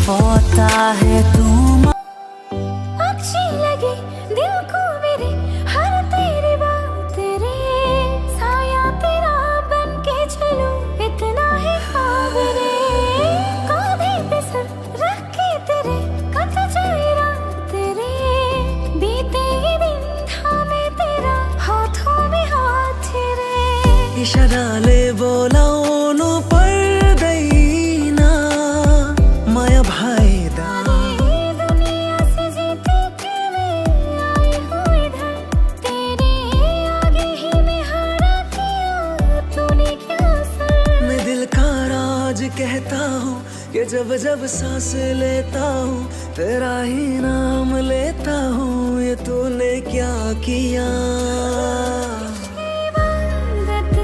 होता है तू अच्छी लगी दिल को मेरे हर तेरी बात रे, साया तेरा बन के चलो इतना ही ख्वाब रे, कांधे पे सर रख के तेरे कट जाए रात रे, बीते ये दिन थामे तेरा हाथों में हाथ रे, इशारा ले बोलाओनो पर्दैना माया भाइदा दुनिया से जीते के मैं आई हूँ इधर, तेरे आगे ही मैं हारा किया तूने क्या असर। मैं दिल का राज कहता हूँ कि जब जब सांस लेता हूँ तेरा ही नाम लेता हूँ, ये तूने क्या किया। इबादत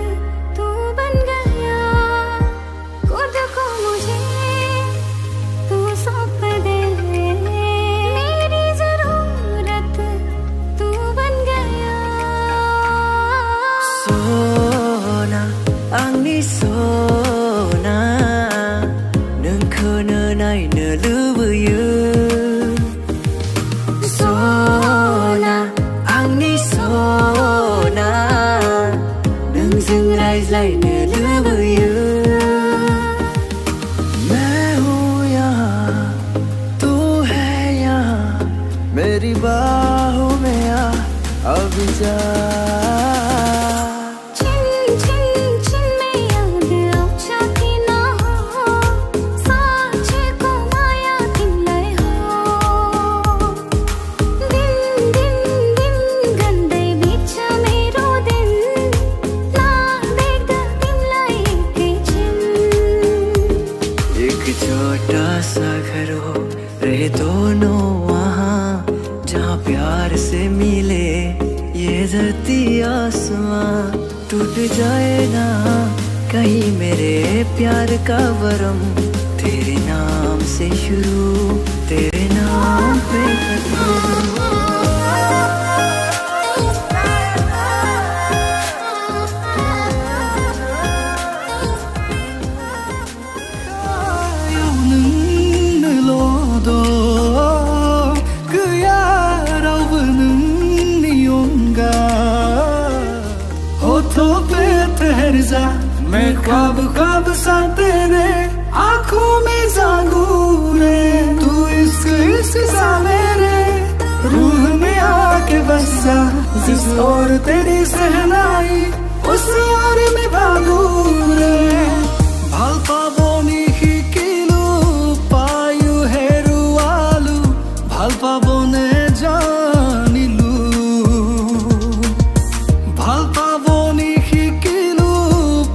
तू बन गया, खुद को मुझे तू सौंप दे, मेरी जरूरत तू बन गया। Sona आंनि सना नोंखौनो नायनो लुबैयो, सना आंनि सना नोंजों रायज्लायनो लुबैयो। मैं हूँ यहाँ तू है यहाँ, मेरी बाहों में आ अब जा। छिन छिन छिन में याद औचाती ना हो, साँचे को माया तिमीलाई हो, दिन दिन दिन गन्दै बिच मेरो दिन, नदेख्दा तिमीलाई एकैछिन। एक छोटा सा घर हो रहे दोनों वहाँ, जहाँ प्यार से मिले ये धरती आसमां, टूट जाए ना कहीं मेरे प्यार का वरम, तेरे नाम से शुरू तेरे नाम पे खत्म। मैं ख्वाब ख्वाब सा तेरे आँखों में जागू रे, तू इश्क सा मेरे रूह में आके बस जा, जिस ओर तेरी सहनाई उस ओर में भागू रे। भालपाबोनी हिकिलु पायु हेरुआलु, भालपाबोने जानिलु, भालपाबोनी हिकिलु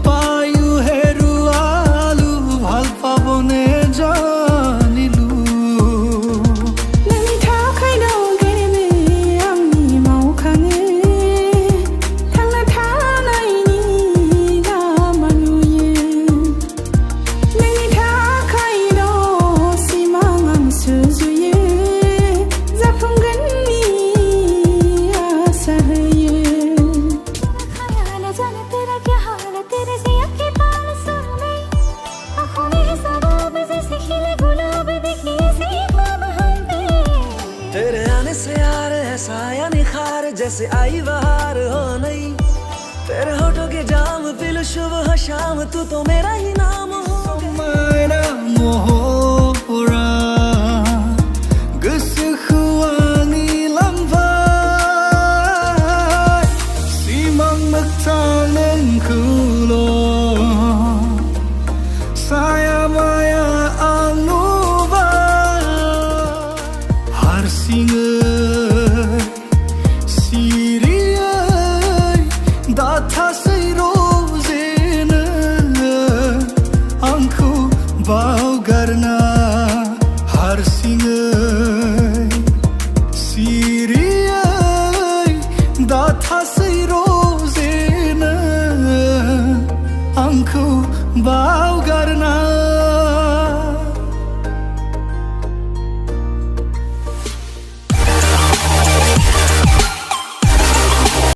पायु हेरुआलु, भालपाबोने जानिलु। नोंनि थाखाय नागिरनो आंनि मावखाङो, थांना थानायनि लामा नुयो, नोंनि थाखायल' सिमां आं सुजुयो, जाफुंगोननि आसा होयो। खाया न जाने तेरा क्या हाल है, तेरे जिया के बाल सुर में, आँखों में है सवाब जैसे खिले गुलाब, देखिए ऐसे ही ख्वाब हम पे। तेरे आने से यार ऐसा या निखार, जैसे आई बहार हो नहीं, तेरे होठों के जाम पिल सुबह शाम, तू तो मेरा ही नाम हो। मेरा मोहरा गोसोखौ आंनि लांबाय, सिमां मोगथां नोंखौल' साया माया आं नुबाय, हारसिङै सिरियै दाथासै रजेनो आंखौ बावगारना, हारसिङै सिरियै दाथासै रजेनो आंखौ बावगारना।